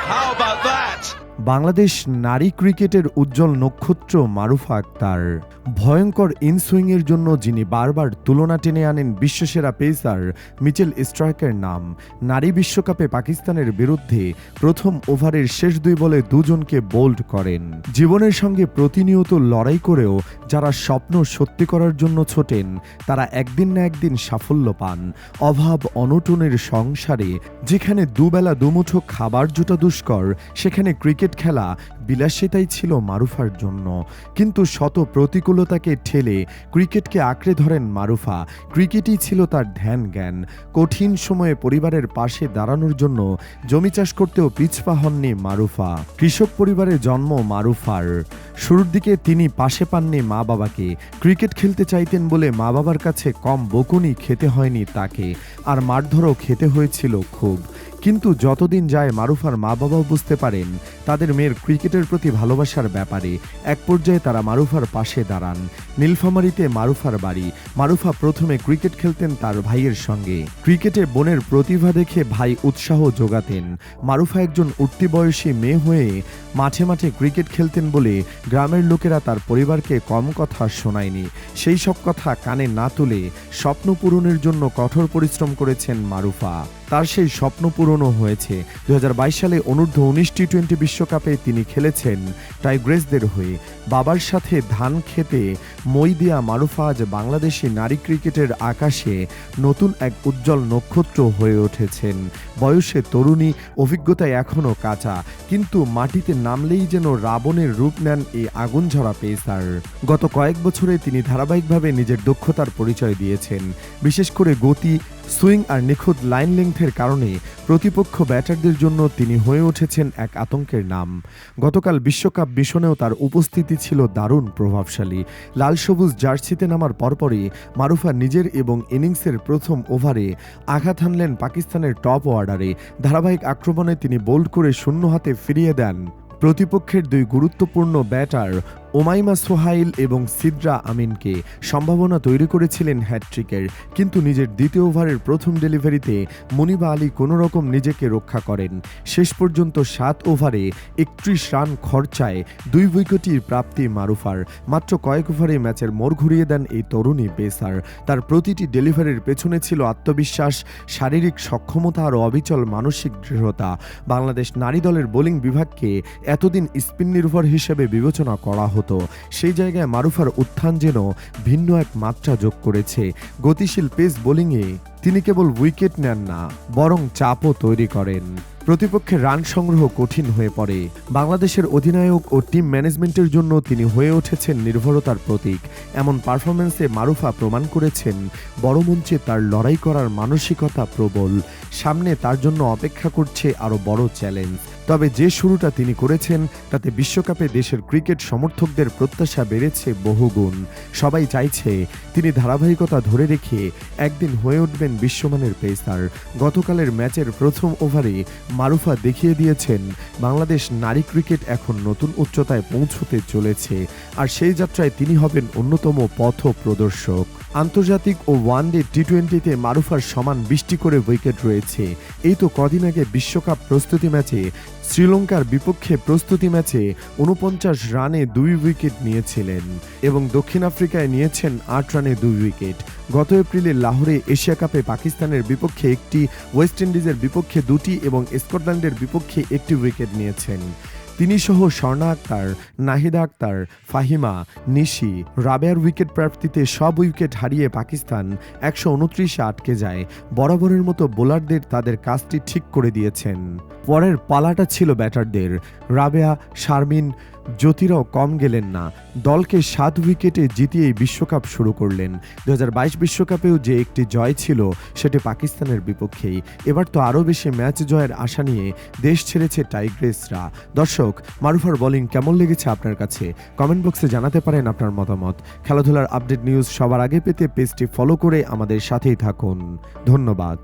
How about that? Bangladesh নারী ক্রিকেটের উজ্জ্বল নক্ষত্র মারুফা আক্তার। ভয়ঙ্কর ইনসুইংয়ের জন্য যিনি বারবার তুলনা টেনে আনেন বিশ্বসেরা পেসার মিচেল স্টার্কের নাম। নারী বিশ্বকাপে পাকিস্তানের বিরুদ্ধে প্রথম ওভারের শেষ 2 বলে দুজনকে বোল্ড করেন। জীবনের সঙ্গে প্রতিনিয়ত লড়াই করেও যারা স্বপ্ন সত্যি করার জন্য ছোটেন তারা একদিন না একদিন সাফল্য পান। অভাব অনটনের সংসারে যেখানে দুবেলা দুমুঠো খাবার জোটা দুষ্কর, সেখানে ক্রিকেট খেলা বিলাসিতাই ছিল মারুফার জন্য। কিন্তু শত প্রতিকূলতাকে ঠেলে ক্রিকেটকে আঁকড়ে ধরেন মারুফা। ক্রিকেটই ছিল তার ধ্যান জ্ঞান। কঠিন সময়ে পরিবারের পাশে দাঁড়ানোর জন্য জমি চাষ করতেও পিছপা হননি মারুফা। কৃষক পরিবারে জন্ম মারুফার। শুরুর দিকে তিনি পাশে পাননি মা বাবাকে। ক্রিকেট খেলতে চাইতেন বলে মা বাবার কাছে কম বকুনি খেতে হয়নি তাকে, আর মারধরও খেতে হয়েছিল খুব। কিন্তু যতদিন যায় মারুফার মা বাবাও বুঝতে পারেন তাদের মেয়ের ক্রিকেটের প্রতি ভালোবাসার ব্যাপারে। এক পর্যায়ে তারা মারুফার পাশে দাঁড়ান। নীলফামারীতে মারুফার বাড়ি। মারুফা প্রথমে ক্রিকেট খেলতেন তার ভাইয়ের সঙ্গে। ক্রিকেটে বোনের প্রতিভা দেখে ভাই উৎসাহ যোগাতেন। মারুফা একজন উঠতি বয়সী মেয়ে হয়ে মাঠে মাঠে ক্রিকেট খেলতেন বলে গ্রামের লোকেরা তার পরিবারকে কম কথা শোনায়নি। সেই সব কথা কানে না তুলে স্বপ্ন পূরণের জন্য কঠোর পরিশ্রম করেছেন মারুফা। তার সেই স্বপ্ন পূরণও হয়েছে। 2022 সালে অনূর্ধ্ব 19 টি-20 বিশ্বকাপে তিনি খেলেছেন টাইগ্রেসদের হয়ে। বাবার সাথে ধান খেতে মই দিয়া মারুফা আজ বাংলাদেশি নারী ক্রিকেটের আকাশে নতুন এক উজ্জ্বল নক্ষত্র হয়ে উঠেছেন। বয়সে তরুণী, অভিজ্ঞতায় এখনও কাঁচা, কিন্তু মাটিতে নামলেই যেন রাবণের রূপ নেন এই আগুনঝরা পেসার। গত কয়েক বছরে তিনি ধারাবাহিকভাবে নিজের দক্ষতার পরিচয় দিয়েছেন। বিশেষ করে গতি, সুইং আর নিখুঁত লাইন লেংথের কারণে প্রতিপক্ষ ব্যাটারদের জন্য তিনি হয়ে উঠেছেন এক আতঙ্কের নাম। গতকাল বিশ্বকাপ মিশনেও তার উপস্থিতি ছিল দারুণ প্রভাবশালী। লাল সবুজ জার্সিতে নামার পরপরই মারুফা নিজের এবং ইনিংসের প্রথম ওভারে আঘাত হানলেন পাকিস্তানের টপ অর্ডারে। ধারাবাহিক আক্রমণে তিনি বোল্ড করে শূন্য হাতে ফিরিয়ে দেন প্রতিপক্ষের 2 গুরুত্বপূর্ণ ব্যাটার ওমাইমা সোহাইল এবং সিদ্রা আমিনকে। সম্ভাবনা তৈরি করেছিলেন হ্যাটট্রিকের, কিন্তু নিজের দ্বিতীয় ওভারের প্রথম ডেলিভারিতে মুনিবা আলী কোনোরকম নিজেকে রক্ষা করেন। শেষ পর্যন্ত 7 ওভারে 31 রান খরচায় 2 উইকেটের প্রাপ্তি মারুফার। মাত্র কয়েক ওভারে ম্যাচের মোড় ঘুরিয়ে দেন এই তরুণী পেসার। তার প্রতিটি ডেলিভারির পেছনে ছিল আত্মবিশ্বাস, শারীরিক সক্ষমতা আর অবিচল মানসিক দৃঢ়তা। বাংলাদেশ নারী দলের বোলিং বিভাগকে এতদিন স্পিন নির্ভর হিসেবে বিবেচনা করা হতো, সেই জায়গায় মারুফার উত্থান যেন ভিন্ন এক মাত্রা যোগ করেছে। গতিশীল পেস বোলিংয়ে তিনি কেবল উইকেট নেন না, বরং চাপও তৈরি করেন। প্রতিপক্ষের রান সংগ্রহ কঠিন হয়ে পড়ে। বাংলাদেশের অধিনায়ক ও টিম ম্যানেজমেন্টের জন্য তিনি হয়ে উঠেছেন নির্ভরতার প্রতীক। এমন পারফরম্যান্সে মারুফা প্রমাণ করেছেন বড় মঞ্চে তার লড়াই করার মানসিকতা প্রবল। সামনে তার জন্য অপেক্ষা করছে আরও বড় চ্যালেঞ্জ। তবে যে শুরুটা তিনি করেছেন তাতে বিশ্বকাপে দেশের ক্রিকেট সমর্থকদের প্রত্যাশা বেড়েছে বহুগুণ। সবাই চাইছে তিনি ধারাবাহিকতা ধরে রেখে একদিন হয়ে উঠবেন বিশ্বমানের পেসার। গতকালের ম্যাচের প্রথম ওভারে মারুফা দেখিয়ে দিয়েছেন বাংলাদেশ নারী ক্রিকেট এখন নতুন উচ্চতায় পৌঁছতে চলেছে, আর সেই যাত্রায় তিনি হবেন অন্যতম পথ প্রদর্শক। আন্তর্জাতিক ও ওয়ানডে টি-20তে মারুফার সমান 20টি করে উইকেট রয়েছে। এই তো কদিন আগে বিশ্বকাপ প্রস্তুতি ম্যাচে শ্রীলঙ্কার বিপক্ষে প্রস্তুতি ম্যাচে 49 রানে 2 উইকেট নিয়েছিলেন এবং দক্ষিণ আফ্রিকায় নিয়েছেন 8 রানে 2 উইকেট। গত এপ্রিলে লাহোরে এশিয়া কাপে পাকিস্তানের বিপক্ষে 1টি, ওয়েস্ট ইন্ডিজের বিপক্ষে 2টি এবং স্কটল্যান্ডের বিপক্ষে 1টি উইকেট নিয়েছেন। তিনি সহ স্বর্ণা আক্তার, নাহিদা আক্তার, ফাহিমা, নিশি, রাবেয়ার উইকেট প্রাপ্তিতে সব উইকেট হারিয়ে পাকিস্তান 129-এ আটকে যায়। বরাবরের মতো বোলারদের তাদের কাজটি ঠিক করে দিয়েছেন। পরের পালাটা ছিল ব্যাটারদের। রাবেয়া, শারমিন, জ্যোতিরাও কম গেলেন না। দলকে 7 উইকেটে জিতিয়ে বিশ্বকাপ শুরু করলেন। 2022 বিশ্বকাপেও যে একটি জয় ছিল সেটি পাকিস্তানের বিপক্ষেই। এবার তো আরও বেশি ম্যাচ জয়ের আশা নিয়ে দেশ ছেড়েছে টাইগ্রেসরা। দর্শক, মারুফার বোলিং কেমন লেগেছে আপনার কাছে? কমেন্ট বক্সে জানাতে পারেন আপনার মতামত। খেলাধুলার আপডেট নিউজ সবার আগে পেতে পেজটি ফলো করে আমাদের সাথেই থাকুন। ধন্যবাদ।